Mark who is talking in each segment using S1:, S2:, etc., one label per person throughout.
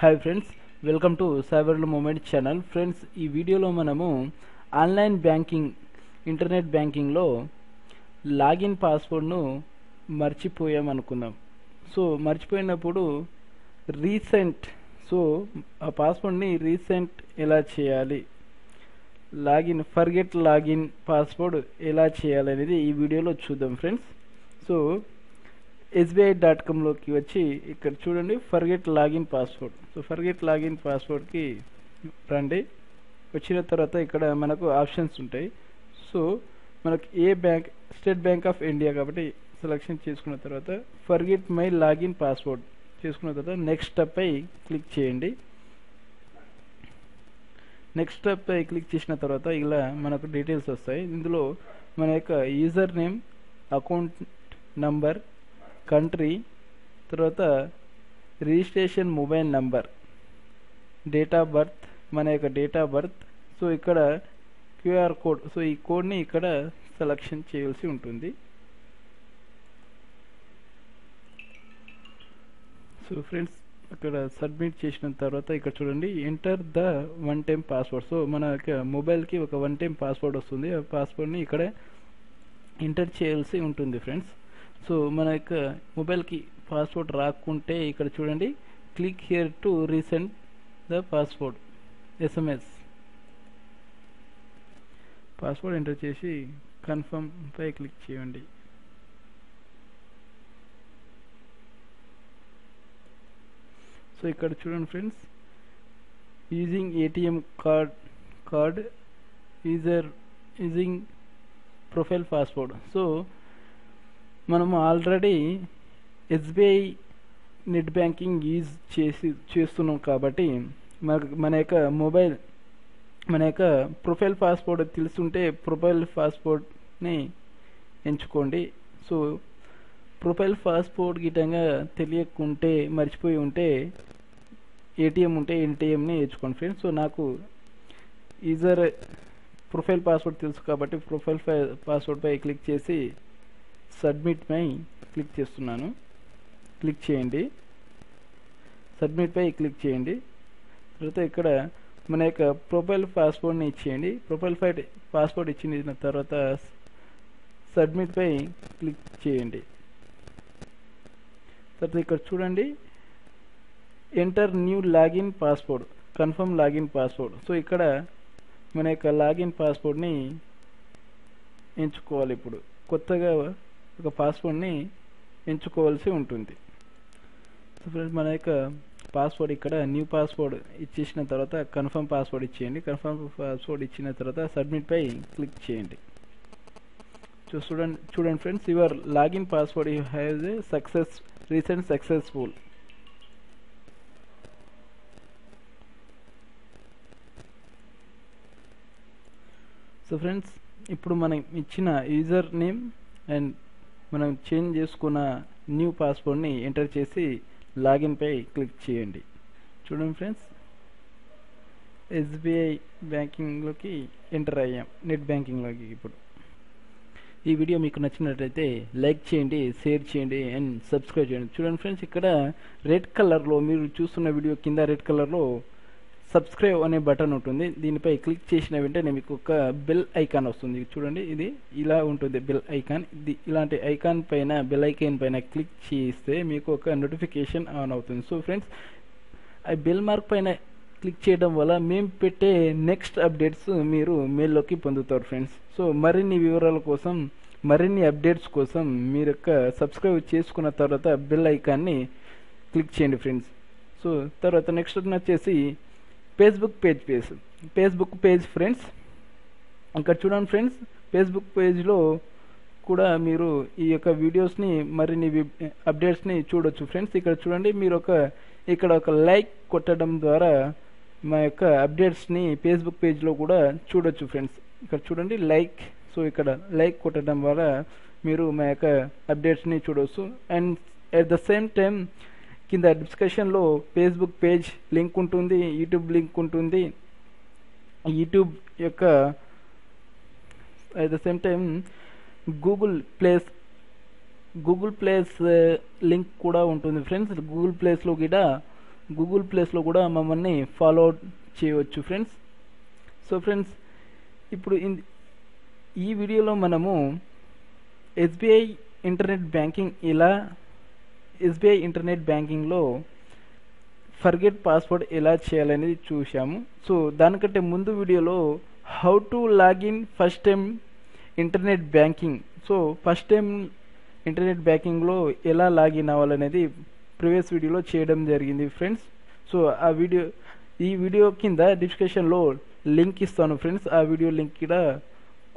S1: Hi friends, welcome to సైబర్ల moment channel. Friends, ఈ వీడియోలో మనము ఆన్లైన్ బ్యాంకింగ్, ఇంటర్నెట్ బ్యాంకింగ్లో లాగిన్ పాస్వర్డ్ను మర్చిపోయామనుకుందాం. సో మర్చిపోయినప్పుడు ఆ పాస్వర్డ్ని రీసెంట్ ఎలా చేయాలి, ఫర్గెట్ లాగిన్ పాస్వర్డ్ ఎలా చేయాలనేది ఈ వీడియోలో చూద్దాం ఫ్రెండ్స్. సో SBI.comలోకి వచ్చి ఇక్కడ చూడండి, forget login password. So forget login పాస్వర్డ్కి రండి. వచ్చిన తర్వాత ఇక్కడ మనకు ఆప్షన్స్ ఉంటాయి. సో మనకు ఏ bank, state bank of India కాబట్టి సెలెక్షన్ చేసుకున్న తర్వాత ఫర్గెట్ మై లాగిన్ పాస్వర్డ్ చేసుకున్న తర్వాత నెక్స్ట్ స్టెప్ పై క్లిక్ చేయండి. నెక్స్ట్ స్టెప్ పై క్లిక్ చేసిన తర్వాత ఇలా మనకు డీటెయిల్స్ వస్తాయి. ఇందులో మన యొక్క user name, account number, country, తర్వాత registration mobile number, date of birth, మన యొక్క డేట్ ఆఫ్ బర్త్. సో ఇక్కడ క్యూఆర్ కోడ్, సో ఈ కోడ్ని ఇక్కడ సెలెక్షన్ చేయాల్సి ఉంటుంది. సో ఫ్రెండ్స్, ఇక్కడ సబ్మిట్ చేసిన తర్వాత ఇక్కడ చూడండి, enter the one time password. So మన యొక్క మొబైల్కి ఒక వన్ టైం పాస్వర్డ్ వస్తుంది. ఆ పాస్వర్డ్ని ఇక్కడ ఎంటర్ చేయాల్సి ఉంటుంది ఫ్రెండ్స్. సో మన యొక్క మొబైల్కి పాస్వర్డ్ రాకుంటే ఇక్కడ చూడండి, click here to resend the password SMS. Password enter చేసి కన్ఫర్మ్ పై క్లిక్ చేయండి. సో ఇక్కడ చూడండి friends, using ATM card using profile password. So మనము already SBI net banking use చేస్తున్నాం కాబట్టి మన యొక్క మొబైల్, మన యొక్క ప్రొఫైల్ పాస్వర్డ్ తెలుసుంటే ప్రొఫైల్ పాస్వర్డ్ని ఎంచుకోండి. సో ప్రొఫైల్ పాస్వర్డ్ గిట్టంగా తెలియకుంటే, మర్చిపోయి ఉంటే ATM ఉంటే ATMని ఎంచుకోండి ఫ్రెండ్స్. సో నాకు యూజర్ ప్రొఫైల్ పాస్వర్డ్ తెలుసు కాబట్టి ప్రొఫైల్ పాస్వర్డ్ పై క్లిక్ చేసి సబ్మిట్ పై క్లిక్ చేస్తున్నాను. క్లిక్ చేయండి, సబ్మిట్ పై క్లిక్ చేయండి. తర్వాత ఇక్కడ మన యొక్క ప్రొఫైల్ పాస్వర్డ్ని ఇచ్చేయండి. ప్రొఫైల్ పాస్వర్డ్ ఇచ్చిన తర్వాత సబ్మిట్ పై క్లిక్ చేయండి. తర్వాత ఇక్కడ చూడండి, enter new login password, confirm login password. So ఇక్కడ మన యొక్క లాగిన్ పాస్వర్డ్ని ఎంచుకోవాలి. ఇప్పుడు కొత్తగా ఒక పాస్వర్డ్ని ఎంచుకోవాల్సి ఉంటుంది. సో ఫ్రెండ్స్, మన యొక్క పాస్వర్డ్ ఇక్కడ న్యూ పాస్వర్డ్ ఇచ్చేసిన తర్వాత కన్ఫర్మ్ పాస్వర్డ్ ఇచ్చేయండి. కన్ఫర్మ్ పాస్వర్డ్ ఇచ్చిన తర్వాత సబ్మిట్ పై క్లిక్ చేయండి. చూడండి friends, your login password you have a recent successful. So friends, ఇప్పుడు మనం ఇచ్చిన యూజర్ నేమ్ అండ్ మనం చేంజ్ చేసుకున్న న్యూ పాస్వర్డ్ని ఎంటర్ చేసి లాగిన్ పై క్లిక్ చేయండి. చూడండి ఫ్రెండ్స్, SBI బ్యాంకింగ్లోకి ఎంటర్ అయ్యాం, నెట్ బ్యాంకింగ్లోకి. ఇప్పుడు ఈ వీడియో మీకు నచ్చినట్లయితే లైక్ చేయండి, షేర్ చేయండి అండ్ సబ్స్క్రైబ్ చేయండి. చూడండి ఫ్రెండ్స్, ఇక్కడ రెడ్ కలర్లో, మీరు చూస్తున్న వీడియో కింద రెడ్ కలర్లో సబ్స్క్రైబ్ అనే బటన్ ఉంటుంది. దీనిపై క్లిక్ చేసిన వెంటనే మీకు ఒక బెల్ ఐకాన్ వస్తుంది. చూడండి, ఇది ఇలా ఉంటుంది బెల్ ఐకాన్. ఇలాంటి ఐకాన్ పైన, బెల్ ఐకాన్ పైన క్లిక్ చేస్తే మీకు ఒక నోటిఫికేషన్ ఆన్ అవుతుంది. సో ఫ్రెండ్స్, ఆ బెల్ మార్క్ పైన క్లిక్ చేయడం వల్ల మేము పెట్టే నెక్స్ట్ అప్డేట్స్ మీరు మెయిల్లోకి పొందుతారు ఫ్రెండ్స్. సో మరిన్ని వివరాల కోసం, మరిన్ని అప్డేట్స్ కోసం మీరు యొక్క సబ్స్క్రైబ్ చేసుకున్న తర్వాత బెల్ ఐకాన్ని క్లిక్ చేయండి ఫ్రెండ్స్. సో తర్వాత నెక్స్ట్ వచ్చేసి ఫేస్బుక్ పేజ్ ఫ్రెండ్స్. ఇక్కడ చూడండి ఫ్రెండ్స్, ఫేస్బుక్ పేజ్లో కూడా మీరు ఈ యొక్క వీడియోస్ని, మరిన్ని అప్డేట్స్ని చూడొచ్చు ఫ్రెండ్స్. ఇక్కడ చూడండి, మీరు ఇక్కడ ఒక లైక్ కొట్టడం ద్వారా మా యొక్క అప్డేట్స్ని ఫేస్బుక్ పేజ్లో కూడా చూడొచ్చు ఫ్రెండ్స్. ఇక్కడ చూడండి లైక్. సో ఇక్కడ లైక్ కొట్టడం ద్వారా మీరు మా యొక్క అప్డేట్స్ని చూడవచ్చు. And at the same time కింద డిస్క్రిప్షన్లో ఫేస్బుక్ పేజ్ లింక్ ఉంటుంది, యూట్యూబ్ లింక్ ఉంటుంది. యూట్యూబ్ యొక్క at the same time Google place link కూడా ఉంటుంది ఫ్రెండ్స్. గూగుల్ ప్లేస్లో కూడా గూగుల్ ప్లేస్లో కూడా మమ్మల్ని ఫాలో చేయవచ్చు ఫ్రెండ్స్. సో ఫ్రెండ్స్, ఇప్పుడు ఈ వీడియోలో మనము ఎస్బీఐ ఇంటర్నెట్ బ్యాంకింగ్లో ఫర్గెట్ పాస్వర్డ్ ఎలా చేయాలనేది చూసాము. సో దానికంటే ముందు వీడియోలో how to login first time internet banking, so first time internet బ్యాంకింగ్లో ఎలా లాగిన్ అవ్వాలనేది ప్రీవియస్ వీడియోలో చేయడం జరిగింది ఫ్రెండ్స్. సో ఈ వీడియో కింద డిస్క్రిప్షన్లో లింక్ ఇస్తాను ఫ్రెండ్స్. ఆ వీడియో లింక్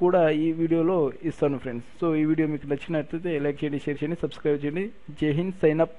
S1: కూడా ఈ వీడియోలో ఇస్తాను ఫ్రెండ్స్. సో ఈ వీడియో మీకు నచ్చినట్లయితే లైక్ చేయండి, షేర్ చేయండి, సబ్స్క్రైబ్ చేయండి. జై హింద్, సైన్ అప్.